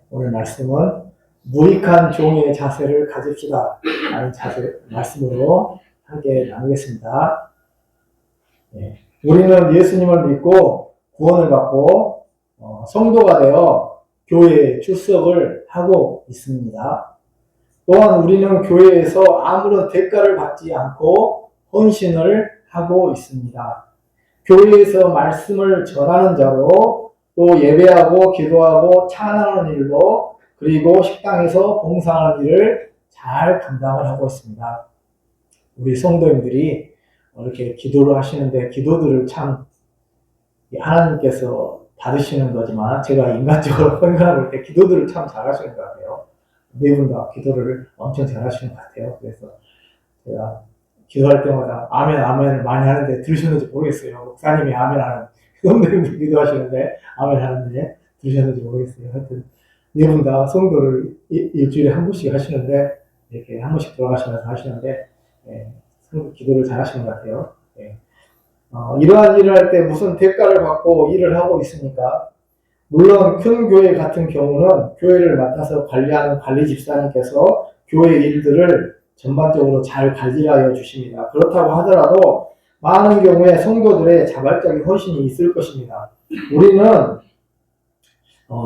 오늘 말씀은 무익한 종의 자세를 가집시다 라는 말씀으로 함께 나누겠습니다. 우리는 예수님을 믿고 구원을 받고 성도가 되어 교회에 출석을 하고 있습니다. 또한 우리는 교회에서 아무런 대가를 받지 않고 헌신을 하고 있습니다. 교회에서 말씀을 전하는 자로, 또 예배하고 기도하고 찬양하는 일로, 그리고 식당에서 봉사하는 일을 잘 감당을 하고 있습니다. 우리 성도님들이 이렇게 기도를 하시는데, 기도들을 참 하나님께서 받으시는 거지만 제가 인간적으로 생각할 때 기도들을 참 잘하시는 것 같아요. 네 분 다 기도를 엄청 잘하시는 것 같아요. 그래서 제가 기도할 때마다 아멘 아멘을 많이 하는데 들으셨는지 모르겠어요. 목사님이 아멘 하는, 성도님들 기도하시는데 아멘 하는데 들으셨는지 모르겠어요. 하여튼 네 분 다 성도를 일주일에 한 번씩 하시는데, 이렇게 한 번씩 돌아가시면서 하시는데 성도 기도를 잘하시는 것 같아요. 이러한 일을 할 때 무슨 대가를 받고 일을 하고 있습니까? 물론 큰 교회 같은 경우는 교회를 맡아서 관리하는 관리 집사님께서 교회 일들을 전반적으로 잘 관리하여 주십니다. 그렇다고 하더라도 많은 경우에 성도들의 자발적인 헌신이 있을 것입니다. 우리는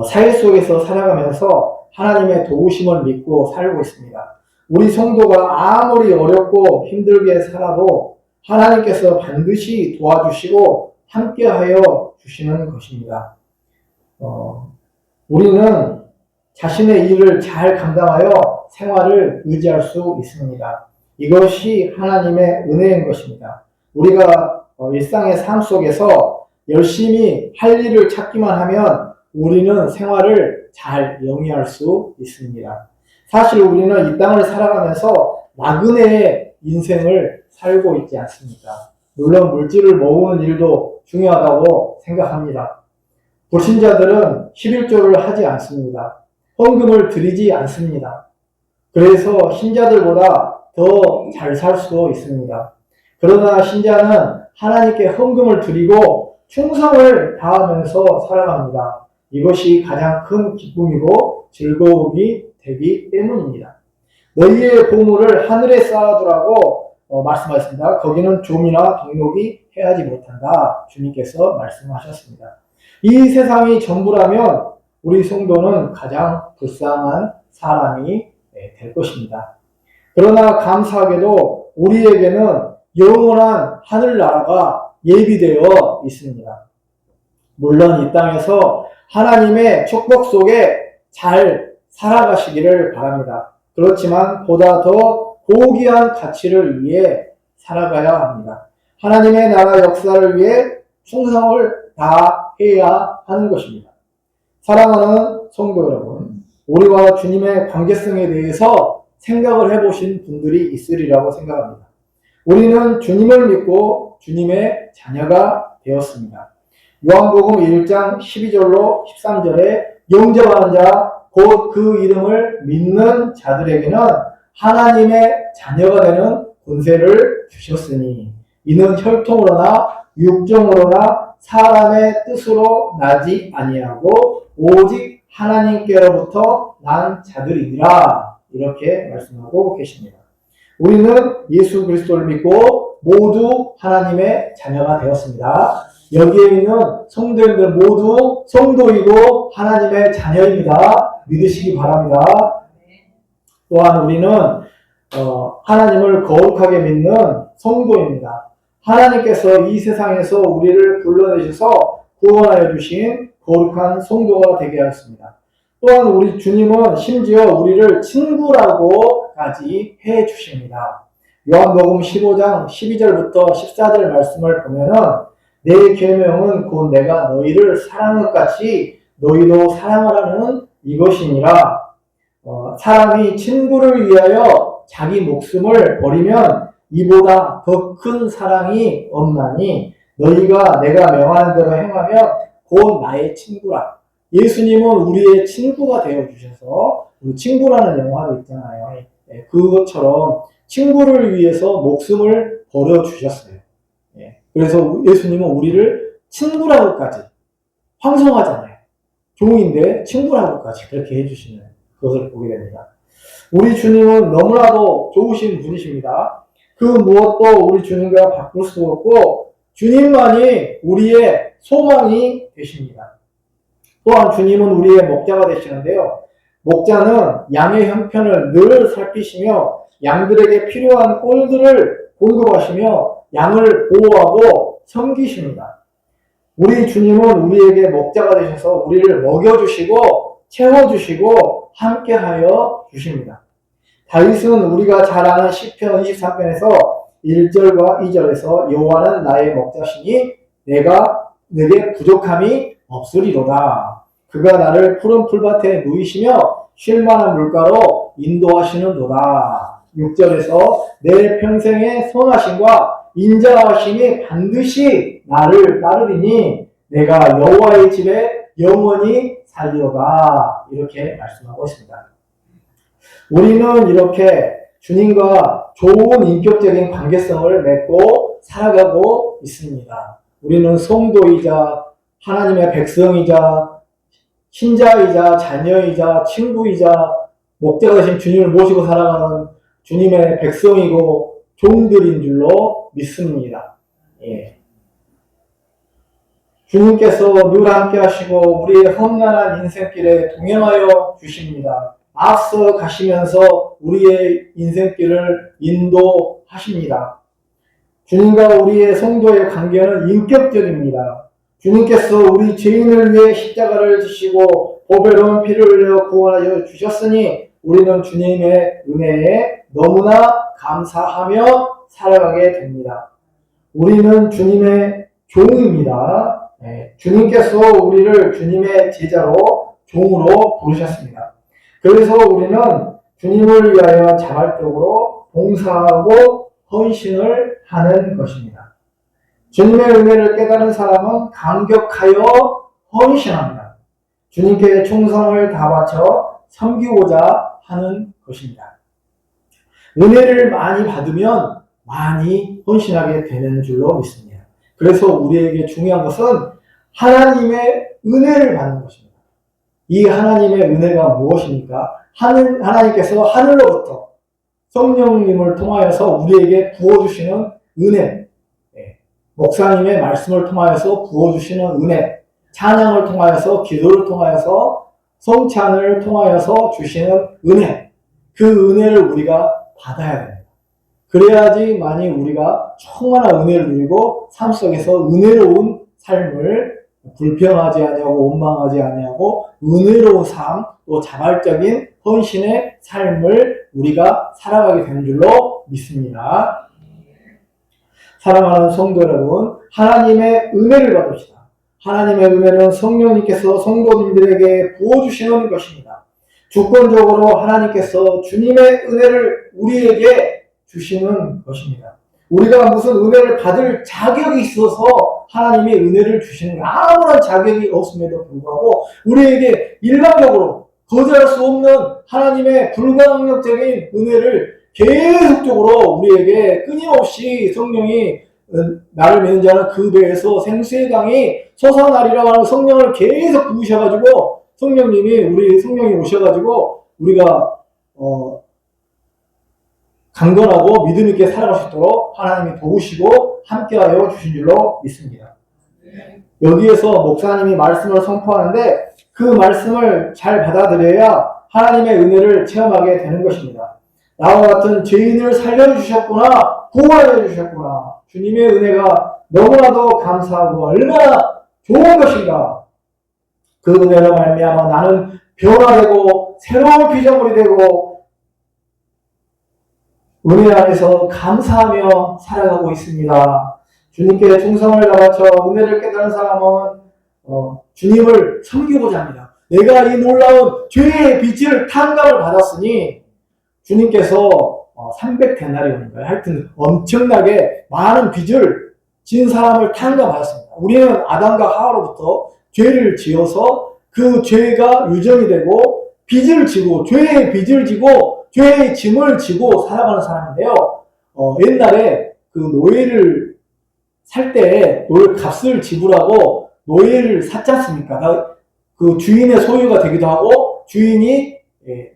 사회 속에서 살아가면서 하나님의 도우심을 믿고 살고 있습니다. 우리 성도가 아무리 어렵고 힘들게 살아도 하나님께서 반드시 도와주시고 함께하여 주시는 것입니다. 우리는 자신의 일을 잘 감당하여 생활을 유지할 수 있습니다. 이것이 하나님의 은혜인 것입니다. 우리가 일상의 삶 속에서 열심히 할 일을 찾기만 하면 우리는 생활을 잘 영위할 수 있습니다. 사실 우리는 이 땅을 살아가면서 나그네의 인생을 살고 있지 않습니까? 물론 물질을 모으는 일도 중요하다고 생각합니다. 불신자들은 11조를 하지 않습니다. 헌금을 드리지 않습니다. 그래서 신자들보다 더 잘 살 수도 있습니다. 그러나 신자는 하나님께 헌금을 드리고 충성을 다하면서 살아갑니다. 이것이 가장 큰 기쁨이고 즐거움이 되기 때문입니다. 너희의 보물을 하늘에 쌓아두라고 말씀하셨습니다. 거기는 좀이나 동록이 해하지 못한다. 주님께서 말씀하셨습니다. 이 세상이 전부라면 우리 성도는 가장 불쌍한 사람이 될 것입니다. 그러나 감사하게도 우리에게는 영원한 하늘나라가 예비되어 있습니다. 물론 이 땅에서 하나님의 축복 속에 잘 살아가시기를 바랍니다. 그렇지만 보다 더 고귀한 가치를 위해 살아가야 합니다. 하나님의 나라 역사를 위해 충성을 다해야 하는 것입니다. 사랑하는 성도 여러분, 우리와 주님의 관계성에 대해서 생각을 해보신 분들이 있으리라고 생각합니다. 우리는 주님을 믿고 주님의 자녀가 되었습니다. 요한복음 1장 12절로 13절에 영접하는 자, 곧 그 이름을 믿는 자들에게는 하나님의 자녀가 되는 권세를 주셨으니 이는 혈통으로나 육정으로나 사람의 뜻으로 나지 아니하고 오직 하나님께로부터 난 자들이니라. 이렇게 말씀하고 계십니다. 우리는 예수 그리스도를 믿고 모두 하나님의 자녀가 되었습니다. 여기에 있는 성도님들 모두 성도이고 하나님의 자녀입니다. 믿으시기 바랍니다. 또한 우리는 하나님을 거룩하게 믿는 성도입니다. 하나님께서 이 세상에서 우리를 불러내셔서 구원하여 주신 거룩한 성도가 되게 하였습니다. 또한 우리 주님은 심지어 우리를 친구라고까지 해 주십니다. 요한복음 15장 12절부터 14절 말씀을 보면은 내 계명은 곧 내가 너희를 사랑한 것 같이 너희도 사랑하라는 이것이니라. 사람이 친구를 위하여 자기 목숨을 버리면 이보다 더 큰 사랑이 없나니 너희가 내가 명하는 대로 행하면 곧 나의 친구라. 예수님은 우리의 친구가 되어주셔서 친구라는 영화도 있잖아요. 그것처럼 친구를 위해서 목숨을 버려주셨어요. 그래서 예수님은 우리를 친구라고까지 황송하잖아요. 종인데 친구라고까지 그렇게 해주시는 것을 보게 됩니다. 우리 주님은 너무나도 좋으신 분이십니다. 그 무엇도 우리 주님과 바꿀 수 없고 주님만이 우리의 소망이 되십니다. 또한 주님은 우리의 목자가 되시는데요. 목자는 양의 형편을 늘 살피시며 양들에게 필요한 꼴들을 공급하시며 양을 보호하고 섬기십니다. 우리 주님은 우리에게 목자가 되셔서 우리를 먹여주시고 채워주시고 함께하여 주십니다. 다윗은 우리가 잘 아는 시편 23편에서 1절과 2절에서 여호와는 나의 목자시니 내게 부족함이 없으리로다. 그가 나를 푸른 풀밭에 누이시며 쉴만한 물가로 인도하시는도다. 6절에서 내 평생의 선하심과 인자하심이 반드시 나를 따르리니 내가 여호와의 집에 영원히 살리로다. 이렇게 말씀하고 있습니다. 우리는 이렇게 주님과 좋은 인격적인 관계성을 맺고 살아가고 있습니다. 우리는 성도이자 하나님의 백성이자 신자이자 자녀이자 친구이자 목자가 되신 주님을 모시고 살아가는 주님의 백성이고 종들인 줄로 믿습니다. 예. 주님께서 늘 함께 하시고 우리의 험난한 인생길에 동행하여 주십니다. 앞서 가시면서 우리의 인생길을 인도하십니다. 주님과 우리의 성도의 관계는 인격적입니다. 주님께서 우리 죄인을 위해 십자가를 지시고 보배로운 피를 흘려 구원하여 주셨으니 우리는 주님의 은혜에 너무나 감사하며 살아가게 됩니다. 우리는 주님의 종입니다. 주님께서 우리를 주님의 제자로 종으로 부르셨습니다. 그래서 우리는 주님을 위하여 자발적으로 봉사하고 헌신을 하는 것입니다. 주님의 은혜를 깨달은 사람은 감격하여 헌신합니다. 주님께 충성을 다 바쳐 섬기고자 하는 것입니다. 은혜를 많이 받으면 많이 헌신하게 되는 줄로 믿습니다. 그래서 우리에게 중요한 것은 하나님의 은혜를 받는 것입니다. 이 하나님의 은혜가 무엇입니까? 하나님께서 하늘로부터 성령님을 통하여서 우리에게 부어주시는 은혜, 목사님의 말씀을 통하여서 부어주시는 은혜, 찬양을 통하여서, 기도를 통하여서, 성찬을 통하여서 주시는 은혜, 그 은혜를 우리가 받아야 됩니다. 그래야지만이 우리가 충만한 은혜를 누리고 삶 속에서 은혜로운 삶을 불평하지 아니하고 원망하지 아니하고 은혜로운 삶, 또 자발적인 헌신의 삶을 우리가 살아가게 되는 줄로 믿습니다. 사랑하는 성도 여러분, 하나님의 은혜를 받읍시다. 하나님의 은혜는 성령님께서 성도님들에게 부어주시는 것입니다. 주권적으로 하나님께서 주님의 은혜를 우리에게 주시는 것입니다. 우리가 무슨 은혜를 받을 자격이 있어서 하나님의 은혜를 주시는 아무런 자격이 없음에도 불구하고 우리에게 일반적으로 거절할 수 없는 하나님의 불가항력적인 은혜를 계속적으로 우리에게 끊임없이 성령이 나를 믿는 자는 그 배에서 생수의 강이 솟아나리라고 하는 성령을 계속 부으셔가지고 우리 성령이 오셔가지고 우리가 강건하고 믿음 있게 살아갈 수 있도록 하나님이 도우시고 함께하여 주신 줄로 믿습니다. 여기에서 목사님이 말씀을 선포하는데 그 말씀을 잘 받아들여야 하나님의 은혜를 체험하게 되는 것입니다. 나와 같은 죄인을 살려주셨구나, 구원해 주셨구나. 주님의 은혜가 너무나도 감사하고 얼마나 좋은 것인가. 그 은혜로 말미암아 나는 변화되고 새로운 피조물이 되고 은혜 안에서 감사하며 살아가고 있습니다. 주님께 충성을 다바쳐 은혜를 깨달은 사람은 주님을 섬기고자 합니다. 내가 이 놀라운 죄의 빚을 탕감을 받았으니 주님께서 300데나리온인가요? 하여튼 엄청나게 많은 빚을 진 사람을 탕감받았습니다. 우리는 아담과 하와로부터 죄를 지어서 그 죄가 유전이 되고 빚을 지고 죄의 빚을 지고 죄의 짐을 지고 살아가는 사람인데요. 옛날에 그 노예를 살 때 노예 값을 지불하고 노예를 샀지 않습니까? 그 주인의 소유가 되기도 하고 주인이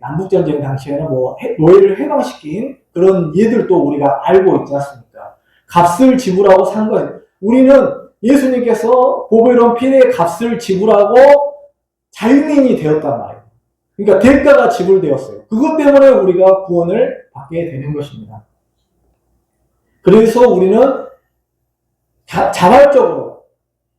남북전쟁 당시에는 뭐 노예를 해방시킨 그런 예들도 우리가 알고 있지 않습니까? 값을 지불하고 산 거예요. 우리는 예수님께서 보배로운 피의 값을 지불하고 자유인이 되었단 말이에요. 그러니까 대가가 지불되었어요. 그것 때문에 우리가 구원을 받게 되는 것입니다. 그래서 우리는 자발적으로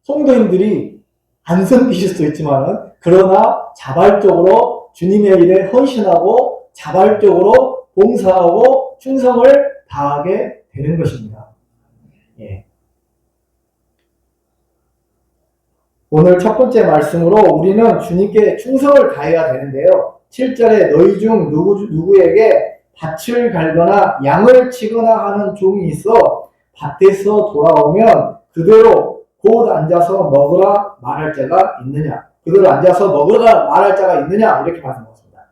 성도님들이 안 섬기실 수도 있지만은 그러나 자발적으로 주님의 일에 헌신하고 자발적으로 봉사하고 충성을 다하게 되는 것입니다. 예. 오늘 첫 번째 말씀으로 우리는 주님께 충성을 다해야 되는데요. 7절에 너희 중 누구에게 밭을 갈거나 양을 치거나 하는 종이 있어 밭에서 돌아오면 그대로 곧 앉아서 먹으라 말할 자가 있느냐. 그대로 앉아서 먹으라 말할 자가 있느냐. 이렇게 말씀하셨습니다.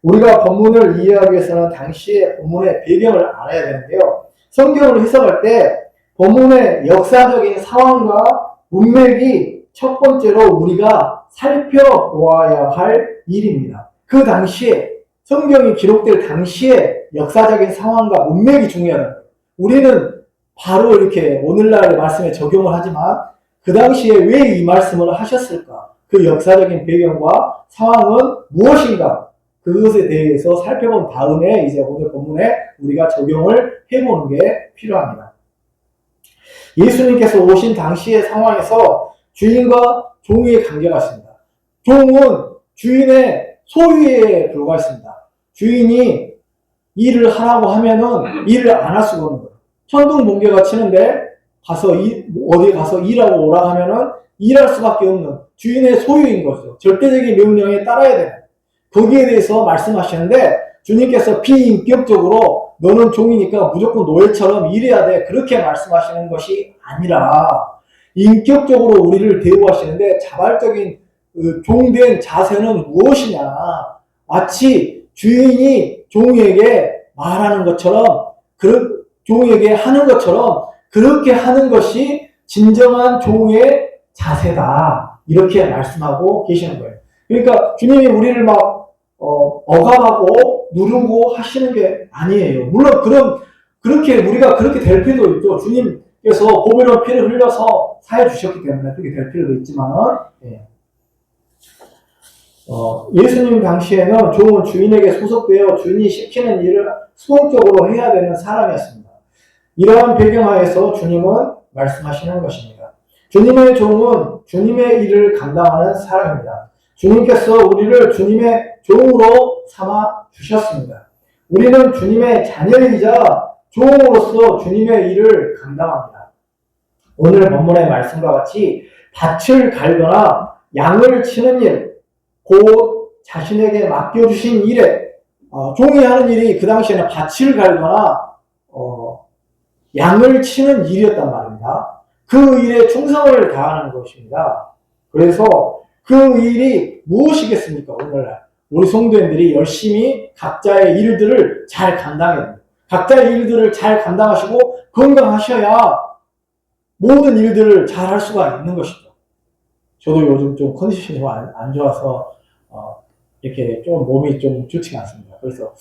우리가 본문을 이해하기 위해서는 당시의 본문의 배경을 알아야 되는데요. 성경을 해석할 때 본문의 역사적인 상황과 문맥이 첫 번째로 우리가 살펴보아야 할 일입니다. 그 당시에 성경이 기록될 당시에 역사적인 상황과 문맥이 중요하다. 우리는 바로 이렇게 오늘날의 말씀에 적용을 하지만 그 당시에 왜 이 말씀을 하셨을까? 그 역사적인 배경과 상황은 무엇인가? 그것에 대해서 살펴본 다음에 이제 오늘 본문에 우리가 적용을 해보는 게 필요합니다. 예수님께서 오신 당시의 상황에서 주인과 종의 관계가 있습니다. 종은 주인의 소유에 불과했습니다. 주인이 일을 하라고 하면은 일을 안 할 수가 없는 거예요. 천둥번개가 치는데 어디 가서 일하고 오라 하면은 일할 수밖에 없는 주인의 소유인 거죠. 절대적인 명령에 따라야 되는. 거기에 대해서 말씀하시는데 주님께서 비인격적으로 너는 종이니까 무조건 노예처럼 일해야 돼. 그렇게 말씀하시는 것이 아니라 인격적으로 우리를 대우하시는데 자발적인 종된 자세는 무엇이냐. 마치 주인이 종에게 말하는 것처럼 종에게 하는 것처럼 그렇게 하는 것이 진정한 종의 자세다. 이렇게 말씀하고 계시는 거예요. 그러니까 주님이 우리를 막 억압하고 누르고 하시는 게 아니에요. 물론 그렇게 우리가 그렇게 될 필요도 있죠. 주님께서 보배로운 피를 흘려서 사해 주셨기 때문에 그렇게 될 필요도 있지만은 예수님 당시에는 종은 주인에게 소속되어 주인이 시키는 일을 수동적으로 해야 되는 사람이었습니다. 이러한 배경하에서 주님은 말씀하시는 것입니다. 주님의 종은 주님의 일을 감당하는 사람입니다. 주님께서 우리를 주님의 종으로 삼아 주셨습니다. 우리는 주님의 자녀이자 종으로서 주님의 일을 감당합니다. 오늘 본문의 말씀과 같이 밭을 갈거나 양을 치는 일, 곧 자신에게 맡겨주신 일에 종이 하는 일이 그 당시에는 밭을 갈거나 양을 치는 일이었단 말입니다. 그 일에 충성을 다하는 것입니다. 그래서 그 일이 무엇이겠습니까? 오늘날 우리 성도님들이 열심히 각자의 일들을 잘 감당해야 됩니다. 각자의 일들을 잘 감당하시고 건강하셔야 모든 일들을 잘 할 수가 있는 것이죠. 저도 요즘 좀 컨디션이 안 좋아서 이렇게 좀 몸이 좀 좋지가 않습니다. 그래서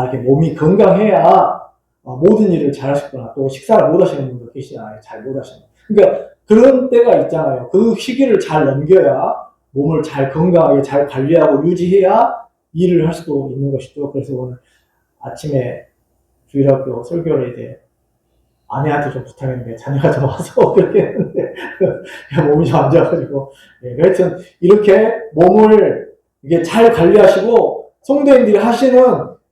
이렇게 몸이 건강해야 모든 일을 잘 하시구나. 또 식사를 못 하시는 분도 계시잖아요. 잘 못 하시는. 그러니까 그런 때가 있잖아요. 그 시기를 잘 넘겨야 몸을 잘 건강하게 잘 관리하고 유지해야 일을 할 수도 있는 것이죠. 그래서 오늘 아침에 주일학교 설교를 이제 아내한테 좀 부탁했는데 자녀가 좀 와서 그렇게 했는데 몸이 좀 안 좋아가지고 하여튼 이렇게 몸을 이게 잘 관리하시고 성도님들이 하시는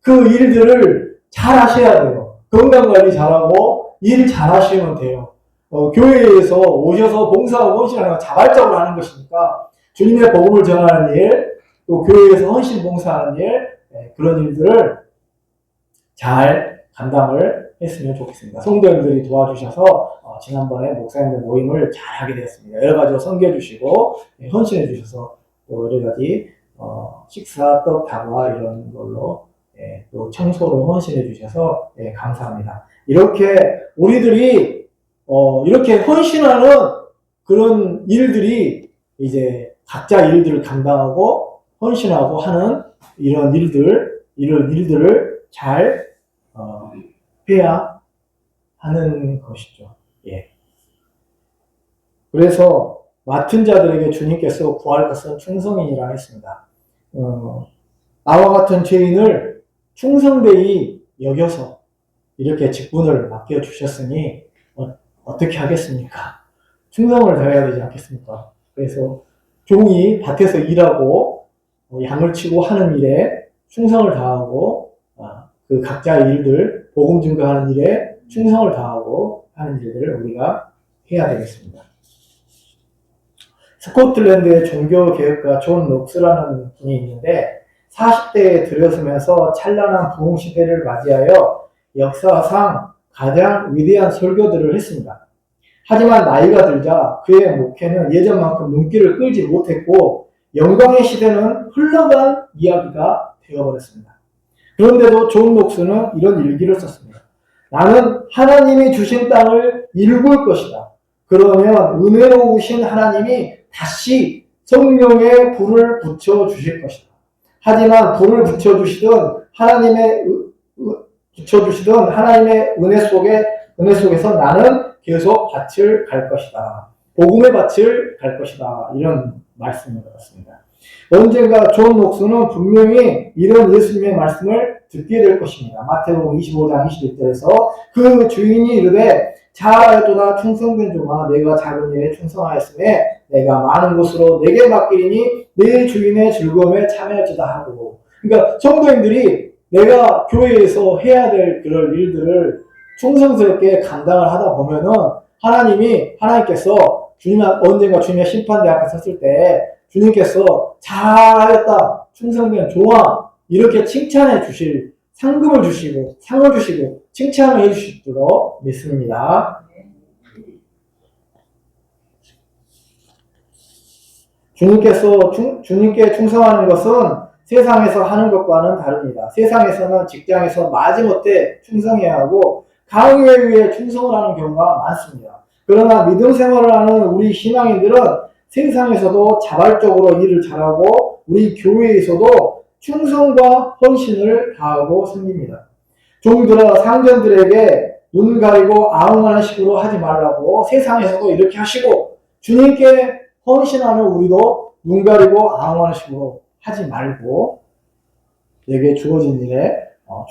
그 일들을 잘 하셔야 돼요. 건강관리 잘하고 일 잘 하시면 돼요. 교회에서 오셔서 봉사하고 헌신하는 건 자발적으로 하는 것이니까 주님의 복음을 전하는 일, 또 교회에서 헌신 봉사하는 일, 그런 일들을 잘 감당을 했으면 좋겠습니다. 성도님들이 도와주셔서 지난번에 목사님들 모임을 잘 하게 되었습니다. 여러 가지로 섬겨주시고 헌신해 주셔서 또 여러 가지 식사, 떡, 다과 이런 걸로 또 청소로 헌신해 주셔서 감사합니다. 이렇게 우리들이 이렇게 헌신하는 그런 일들이 이제 각자 일들을 감당하고 헌신하고 하는 이런 일들을 잘 해야 하는 것이죠. 예. 그래서 맡은 자들에게 주님께서 구할 것은 충성인이라 했습니다. 나와 같은 죄인을 충성되이 여겨서 이렇게 직분을 맡겨주셨으니 어떻게 하겠습니까? 충성을 다해야 되지 않겠습니까? 그래서 종이 밭에서 일하고 양을 치고 하는 일에 충성을 다하고 그 각자의 일들, 복음 증거하는 일에 충성을 다하고 하는 일들을 우리가 해야 되겠습니다. 스코틀랜드의 종교개혁가 존 녹스라는 분이 있는데 40대에 들어서면서 찬란한 부흥 시대를 맞이하여 역사상 가장 위대한 설교들을 했습니다. 하지만 나이가 들자 그의 목회는 예전만큼 눈길을 끌지 못했고 영광의 시대는 흘러간 이야기가 되어버렸습니다. 그런데도 존 녹스는 이런 일기를 썼습니다. 나는 하나님이 주신 땅을 일굴 것이다. 그러면 은혜로우신 하나님이 다시 성령의 불을 붙여주실 것이다. 하지만 불을 붙여주시던 하나님의 은혜 속에서 나는 계속 밭을 갈 것이다. 복음의 밭을 갈 것이다. 이런 말씀인 것 같습니다. 언젠가 존 녹스는 분명히 이런 예수님의 말씀을 듣게 될 것입니다. 마태복음 25장 21절에서 그 주인이 이르되 잘하였도다 충성된 종아 내가 작은 일에 충성하였으며 내가 많은 것으로 내게 맡기리니 내 주인의 즐거움에 참여할지다 하고, 그러니까 성도님들이 내가 교회에서 해야 될 그런 일들을 충성스럽게 감당을 하다 보면은 하나님께서 언젠가 주님의 심판대 앞에 섰을 때 주님께서 잘하였다 충성된 종아 이렇게 칭찬해 주실, 상금을 주시고 상을 주시고 칭찬을 해 주실 줄로 믿습니다. 주님께 충성하는 것은 세상에서 하는 것과는 다릅니다. 세상에서는 직장에서 마지못해 충성해야 하고 강요에 의해 충성을 하는 경우가 많습니다. 그러나 믿음 생활을 하는 우리 신앙인들은 세상에서도 자발적으로 일을 잘하고 우리 교회에서도 충성과 헌신을 다하고 섬깁니다. 종들아 상전들에게 눈 가리고 아웅하는 식으로 하지 말라고 세상에서도 이렇게 하시고 주님께 헌신하는 우리도 눈 가리고 아웅하는 식으로 하지 말고 내게 주어진 일에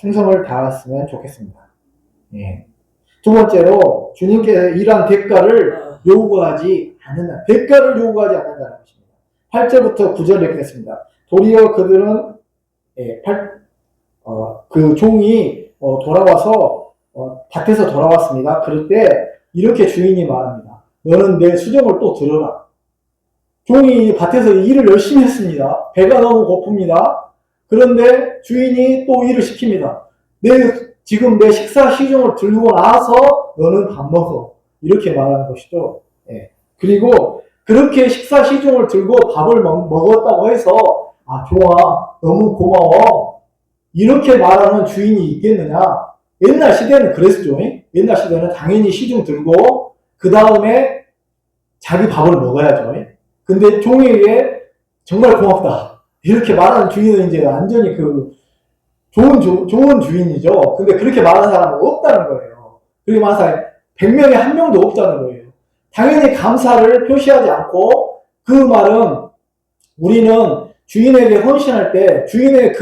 충성을 다했으면 좋겠습니다. 예. 두 번째로 주님께 일한 대가를 요구하지 않는다. 대가를 요구하지 않는다는 것입니다. 8절부터 9절 이렇게 했습니다. 도리어 그들은 그 종이 돌아와서 밭에서 돌아왔습니다. 그럴 때 이렇게 주인이 말합니다. 너는 내 수정을 또 들어라. 종이 밭에서 일을 열심히 했습니다. 배가 너무 고픕니다. 그런데 주인이 또 일을 시킵니다. 지금 내 식사 시중을 들고 나서 너는 밥 먹어. 이렇게 말하는 것이죠. 예. 그리고 그렇게 식사 시중을 들고 밥을 먹었다고 해서 종아 너무 고마워. 이렇게 말하는 주인이 있겠느냐. 옛날 시대는 그랬죠. 옛날 시대는 당연히 시중 들고 그 다음에 자기 밥을 먹어야죠. 근데 종에게 정말 고맙다. 이렇게 말하는 주인은 이제 완전히 좋은 주인이죠. 근데 그렇게 말하는 사람은 없다는 거예요. 그렇게 말하는 사람이 100명에 1명도 없다는 거예요. 당연히 감사를 표시하지 않고 그 말은 우리는 주인에게 헌신할 때 주인의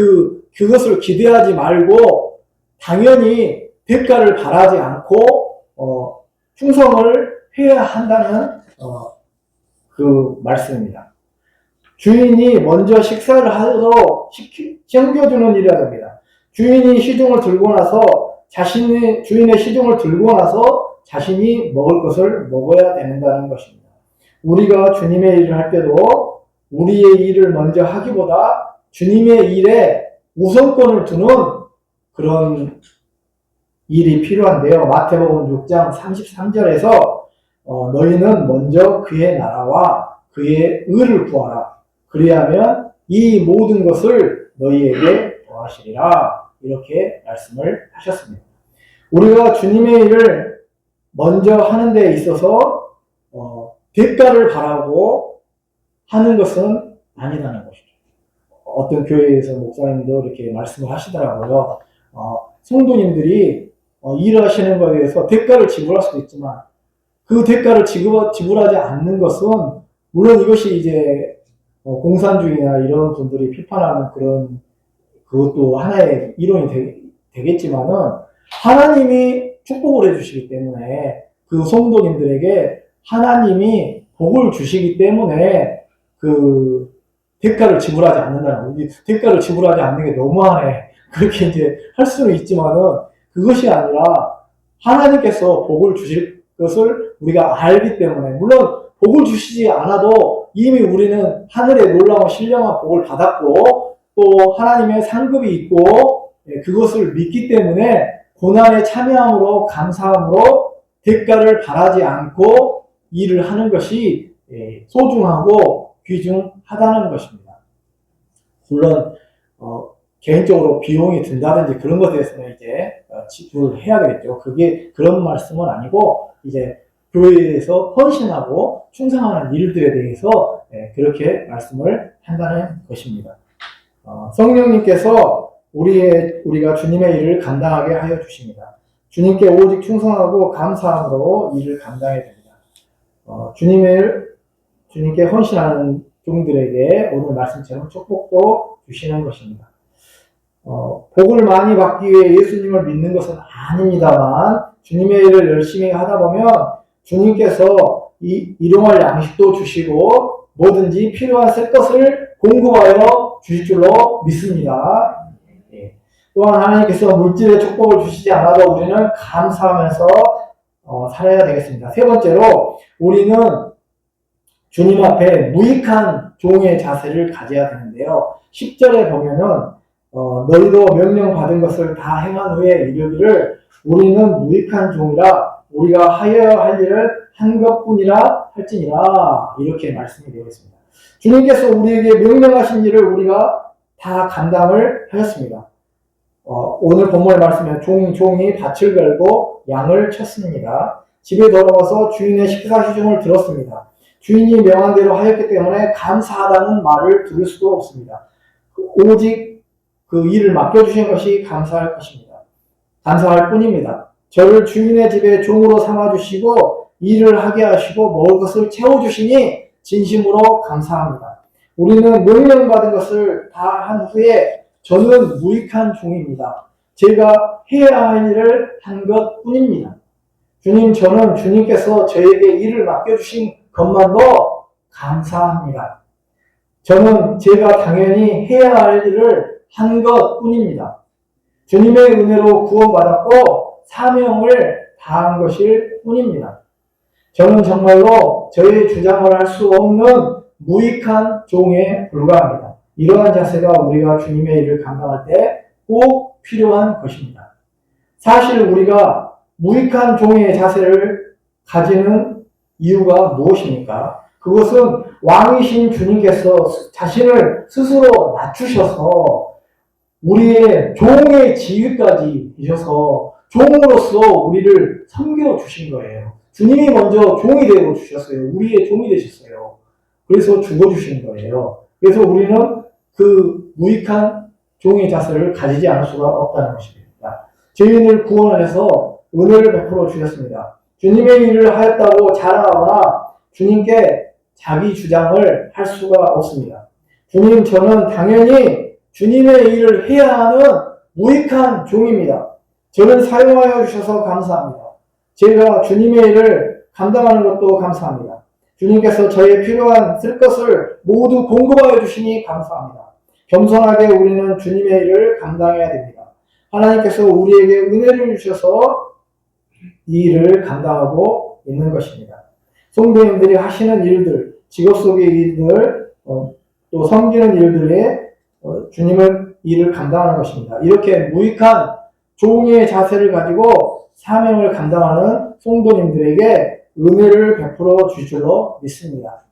그것을 기대하지 말고 당연히 대가를 바라지 않고 충성을 해야 한다는 그 말씀입니다. 주인이 먼저 식사를 하도록 챙겨주는 일이라 됩니다. 주인의 시중을 들고 나서 자신이 먹을 것을 먹어야 된다는 것입니다. 우리가 주님의 일을 할 때도 우리의 일을 먼저 하기보다 주님의 일에 우선권을 두는 그런 일이 필요한데요. 마태복음 6장 33절에서 너희는 먼저 그의 나라와 그의 의를 구하라. 그리하면 이 모든 것을 너희에게 더하시리라. 이렇게 말씀을 하셨습니다. 우리가 주님의 일을 먼저 하는 데 있어서 대가를 바라고 하는 것은 아니라는 것이죠. 어떤 교회에서 목사님도 이렇게 말씀을 하시더라고요. 성도님들이 일하시는 것에 대해서 대가를 지불할 수도 있지만 그 대가를 지불하지 않는 것은 물론 이것이 이제 공산주의나 이런 분들이 비판하는 그것도 하나의 이론이 되겠지만은 하나님이 축복을 해주시기 때문에 그 성도님들에게 하나님이 복을 주시기 때문에 그 대가를 지불하지 않는다는 거예요. 대가를 지불하지 않는 게 너무하네. 그렇게 이제 할 수는 있지만은 그것이 아니라 하나님께서 복을 주실 것을 우리가 알기 때문에 물론 복을 주시지 않아도 이미 우리는 하늘의 놀라운 신령한 복을 받았고 또 하나님의 상급이 있고 그것을 믿기 때문에 고난에 참여함으로 감사함으로 대가를 바라지 않고 일을 하는 것이 소중하고 귀중하다는 것입니다. 물론 개인적으로 비용이 든다든지 그런 것에 대해서는 이제 지불을 해야 되겠죠. 그게 그런 말씀은 아니고 이제 교회에서 헌신하고 충성하는 일들에 대해서 그렇게 말씀을 한다는 것입니다. 성령님께서 우리가 주님의 일을 감당하게 하여 주십니다. 주님께 오직 충성하고 감사함으로 일을 감당해야 됩니다. 주님께 헌신하는 종들에게 오늘 말씀처럼 축복도 주시는 것입니다. 복을 많이 받기 위해 예수님을 믿는 것은 아닙니다만 주님의 일을 열심히 하다 보면 주님께서 일용할 양식도 주시고 뭐든지 필요한 새 것을 공급하여 주실 줄로 믿습니다. 또한 하나님께서 물질의 축복을 주시지 않아도 우리는 감사하면서 살아야 되겠습니다. 세 번째로 우리는 주님 앞에 무익한 종의 자세를 가져야 되는데요. 10절에 보면은 너희도 명령받은 것을 다 행한 후에 이르기를 우리는 무익한 종이라 우리가 하여야 할 일을 한 것뿐이라 할지니라 이렇게 말씀이 되어 있습니다. 주님께서 우리에게 명령하신 일을 우리가 다 감당을 하였습니다. 오늘 본문의 말씀에 종이 밭을 갈고 양을 쳤습니다. 집에 돌아와서 주인의 식사 시중을 들었습니다. 주인이 명한 대로 하였기 때문에 감사하다는 말을 들을 수도 없습니다. 오직 그 일을 맡겨주신 것이 감사할 것입니다. 감사할 뿐입니다. 저를 주인의 집에 종으로 삼아주시고 일을 하게 하시고 먹을 것을 채워주시니 진심으로 감사합니다. 우리는 명령받은 것을 다 한 후에 저는 무익한 종입니다. 제가 해야 할 일을 한 것 뿐입니다. 주님, 저는 주님께서 저에게 일을 맡겨주신 것만도 감사합니다. 저는 제가 당연히 해야 할 일을 한 것 뿐입니다. 주님의 은혜로 구원받았고 사명을 다한 것일 뿐입니다. 저는 정말로 저의 주장을 할 수 없는 무익한 종에 불과합니다. 이러한 자세가 우리가 주님의 일을 감당할 때 꼭 필요한 것입니다. 사실 우리가 무익한 종의 자세를 가지는 이유가 무엇입니까? 그것은 왕이신 주님께서 자신을 스스로 낮추셔서 우리의 종의 지위까지 주셔서 종으로서 우리를 섬겨주신 거예요. 주님이 먼저 종이 되어 주셨어요. 우리의 종이 되셨어요. 그래서 죽어주신 거예요. 그래서 우리는 그 무익한 종의 자세를 가지지 않을 수가 없다는 것입니다. 죄인을 구원해서 은혜를 베풀어 주셨습니다. 주님의 일을 하였다고 자랑하거나 주님께 자기 주장을 할 수가 없습니다. 주님, 저는 당연히 주님의 일을 해야 하는 무익한 종입니다. 저를 사용하여 주셔서 감사합니다. 제가 주님의 일을 감당하는 것도 감사합니다. 주님께서 저의 필요한 쓸 것을 모두 공급하여 주시니 감사합니다. 겸손하게 우리는 주님의 일을 감당해야 됩니다. 하나님께서 우리에게 은혜를 주셔서 이 일을 감당하고 있는 것입니다. 성도님들이 하시는 일들, 직업 속의 일들, 또 섬기는 일들에 주님의 일을 감당하는 것입니다. 이렇게 무익한 종의 자세를 가지고 사명을 감당하는 성도님들에게 은혜를 베풀어 주실 줄로 믿습니다.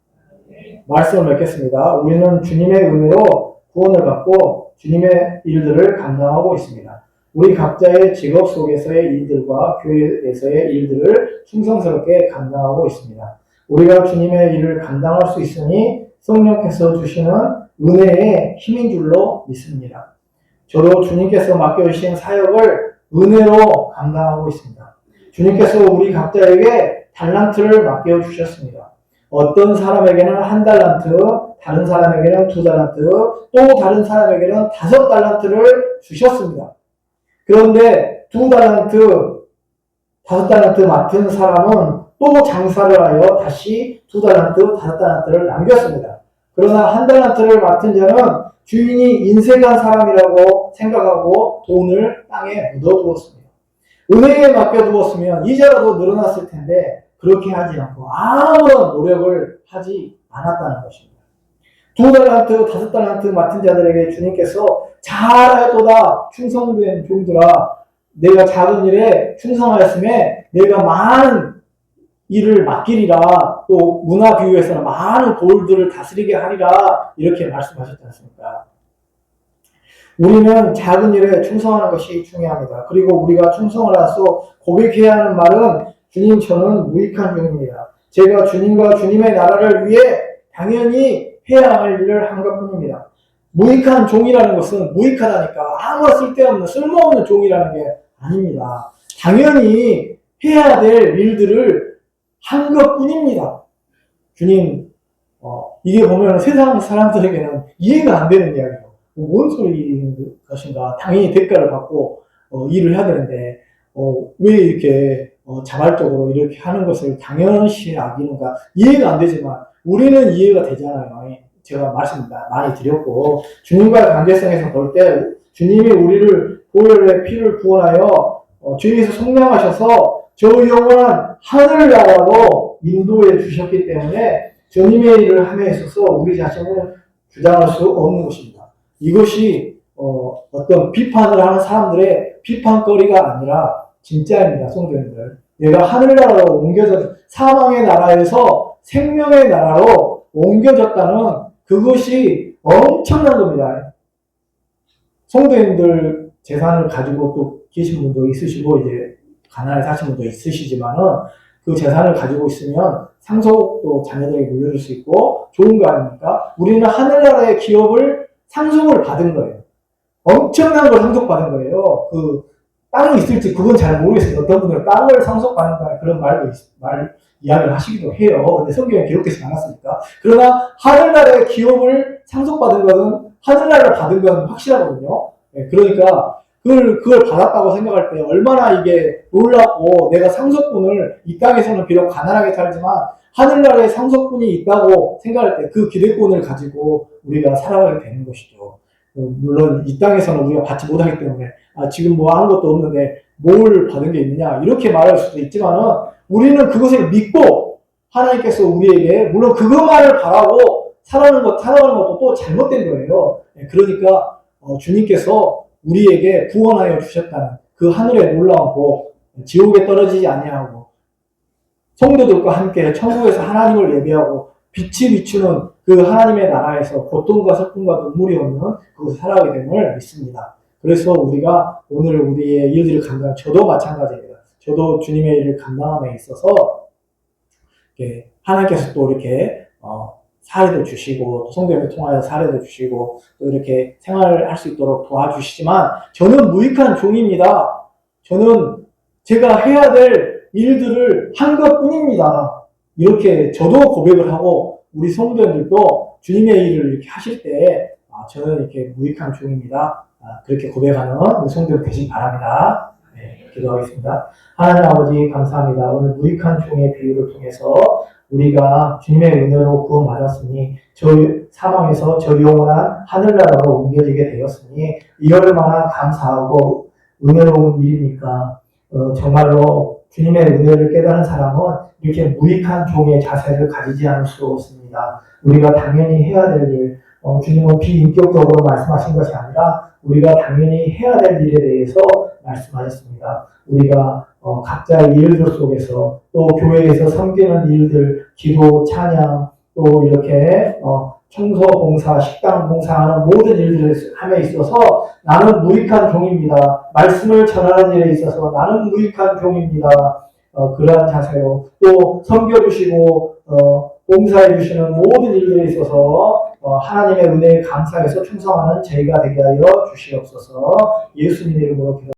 말씀을 맺겠습니다. 우리는 주님의 은혜로 구원을 받고 주님의 일들을 감당하고 있습니다. 우리 각자의 직업 속에서의 일들과 교회에서의 일들을 충성스럽게 감당하고 있습니다. 우리가 주님의 일을 감당할 수 있으니 성령께서 주시는 은혜의 힘인 줄로 믿습니다. 저도 주님께서 맡겨주신 사역을 은혜로 감당하고 있습니다. 주님께서 우리 각자에게 달란트를 맡겨주셨습니다. 어떤 사람에게는 1달란트, 다른 사람에게는 2달란트, 또 다른 사람에게는 5달란트를 주셨습니다. 그런데 2달란트, 5달란트 맡은 사람은 또 장사를 하여 다시 2달란트, 5달란트를 남겼습니다. 그러나 1달란트를 맡은 자는 주인이 인색한 사람이라고 생각하고 돈을 땅에 묻어두었습니다. 은혜에 맡겨두었으면 이자라도 늘어났을 텐데 그렇게 하지 않고 아무런 노력을 하지 않았다는 것입니다. 2달란트, 5달란트 맡은 자들에게 주님께서 잘하였도다 충성된 종들아, 내가 작은 일에 충성하였음에 내가 많은 일을 맡기리라, 또 문화 비유에서는 많은 골들을 다스리게 하리라, 이렇게 말씀하셨지 않습니까? 우리는 작은 일에 충성하는 것이 중요합니다. 그리고 우리가 충성을 하서 고백해야 하는 말은 주님, 저는 무익한 종입니다. 제가 주님과 주님의 나라를 위해 당연히 해야 할 일을 한 것뿐입니다. 무익한 종이라는 것은 무익하다니까 아무런 쓸데없는 쓸모없는 종이라는 게 아닙니다. 당연히 해야 될 일들을 한 것뿐입니다. 주님, 이게 보면 세상 사람들에게는 이해가 안 되는 이야기예요. 뭔 소리인 것인가? 당연히 대가를 받고 일을 해야 되는데 왜 이렇게 자발적으로 이렇게 하는 것을 당연시 여기는가? 이해가 안 되지만 우리는 이해가 되잖아요. 제가 말씀 많이 드렸고, 주님과의 관계성에서 볼 때 주님이 우리를 보혈의 피를 부어하여 주님께서 속량하셔서 저 영원한 하늘나라로 인도해 주셨기 때문에 주님의 일을 함에 있어서 우리 자신을 주장할 수 없는 것입니다. 이것이 어떤 비판을 하는 사람들의 비판거리가 아니라 진짜입니다. 성도님들, 내가 하늘나라로 옮겨져 사망의 나라에서 생명의 나라로 옮겨졌다는 그것이 엄청난 겁니다. 성도님들 재산을 가지고 또 계신 분도 있으시고 이제 가난하게 사신 분도 있으시지만은 그 재산을 가지고 있으면 상속도 자녀들에게 물려줄 수 있고 좋은 거 아닙니까? 우리는 하늘나라의 기업을 상속을 받은 거예요. 엄청난 걸 상속받은 거예요. 그 땅이 있을지 그건 잘 모르겠어요. 어떤 분들은 땅을 상속받는다 그런 이야기를 하시기도 해요. 근데 성경에 기록되지 않았으니까. 그러나 하늘나라의 기업을 상속받은 것은 하늘나라를 받은 건 확실하거든요. 그러니까 그걸 받았다고 생각할 때 얼마나 이게 놀랍고, 내가 상속분을 이 땅에서는 비록 가난하게 살지만 하늘나라에 상속분이 있다고 생각할 때 그 기대권을 가지고 우리가 살아가게 되는 것이죠. 물론 이 땅에서는 우리가 받지 못하기 때문에 지금 뭐 아무것도 없는데 뭘 받은 게 있느냐 이렇게 말할 수도 있지만은 우리는 그것을 믿고 하나님께서 우리에게, 물론 그것만을 바라고 살아가는 것도 또 잘못된 거예요. 그러니까 주님께서 우리에게 구원하여 주셨다는 그 하늘의 놀라운 복, 지옥에 떨어지지 아니하고 성도들과 함께 천국에서 하나님을 예배하고 빛이 비추는 그 하나님의 나라에서 고통과 슬픔과 눈물이 없는 그곳에 살아가게 됨을 믿습니다. 그래서 우리가 오늘 우리의 일들을 감당한, 저도 마찬가지입니다. 저도 주님의 일을 감당함에 있어서 하나님께서 또 이렇게 사례도 주시고, 또 성경을 통하여 사례도 주시고, 또 이렇게 생활할 수 있도록 도와주시지만 저는 무익한 종입니다. 저는 제가 해야 될 일들을 한 것뿐입니다. 이렇게 저도 고백을 하고 우리 성도님들도 주님의 일을 이렇게 하실 때 저는 이렇게 무익한 종입니다. 그렇게 고백하는 우리 성도들 되시기 바랍니다. 네, 기도하겠습니다. 하나님 아버지 감사합니다. 오늘 무익한 종의 비유를 통해서 우리가 주님의 은혜로 구원받았으니 저 사망에서 저 영원한 하늘나라로 옮겨지게 되었으니 이 얼마나 감사하고 은혜로운 일입니까? 정말로 주님의 은혜를 깨달은 사람은 이렇게 무익한 종의 자세를 가지지 않을 수 없습니다. 우리가 당연히 해야 될 일, 주님은 비인격적으로 말씀하신 것이 아니라 우리가 당연히 해야 될 일에 대해서 말씀하셨습니다. 우리가 각자의 일들 속에서 또 교회에서 섬기는 일들, 기도, 찬양, 또 이렇게 청소 봉사, 식당 봉사하는 모든 일들을 함에 있어서 나는 무익한 종입니다. 말씀을 전하는 일에 있어서 나는 무익한 종입니다. 그러한 자세로 또 섬겨주시고 봉사해 주시는 모든 일들에 있어서 하나님의 은혜에 감사해서 충성하는 저희가 되게 하여 주시옵소서. 예수님의 이름으로 기도